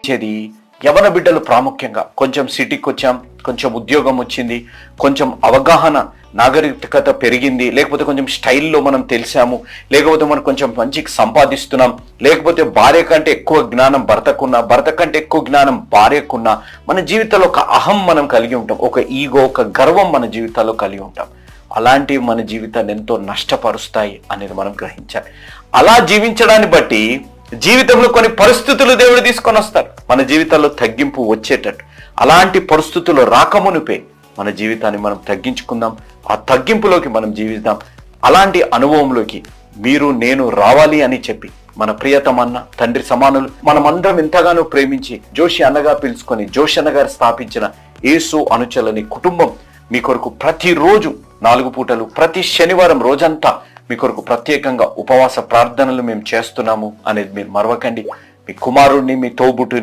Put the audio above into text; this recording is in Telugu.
ఇచ్చేది యవన బిడ్డలు ప్రాముఖ్యంగా. కొంచెం సిటీకి వచ్చాం, కొంచెం ఉద్యోగం వచ్చింది, కొంచెం అవగాహన నాగరికత పెరిగింది, లేకపోతే కొంచెం స్టైల్లో మనం తెలిసాము, లేకపోతే మనం కొంచెం మంచికి సంపాదిస్తున్నాం, లేకపోతే భార్య కంటే ఎక్కువ జ్ఞానం భర్తకున్నా, భర్త కంటే ఎక్కువ జ్ఞానం భార్యకున్నా, మన జీవితంలో ఒక అహం మనం కలిగి ఉంటాం, ఒక ఈగో, ఒక గర్వం మన జీవితాల్లో కలిగి ఉంటాం. అలాంటివి మన జీవితాన్ని ఎంతో నష్టపరుస్తాయి అనేది మనం గ్రహించాలి. అలా జీవించడాన్ని బట్టి జీవితంలో కొన్ని పరిస్థితులు దేవుడు తీసుకొని వస్తారు మన జీవితాల్లో తగ్గింపు వచ్చేటట్టు. అలాంటి పరిస్థితులు రాకమునిపే మన జీవితాన్ని మనం తగ్గించుకుందాం, ఆ తగ్గింపులోకి మనం జీవిద్దాం. అలాంటి అనుభవంలోకి మీరు నేను రావాలి అని చెప్పి మన ప్రియతమన్న తండ్రి సమానులు మనమందరం ఎంతగానో ప్రేమించి జోషి అన్నగా పిలుచుకొని జోషి అన్నగారు స్థాపించిన యేసు అనుచలని కుటుంబం మీ కొరకు ప్రతిరోజు 4 పూటలు ప్రతి శనివారం రోజంతా మీ కొరకు ప్రత్యేకంగా ఉపవాస ప్రార్థనలు మేము చేస్తున్నాము అనేది మీరు మరవకండి. మీ కుమారుడిని, మీ తోబుట్టుని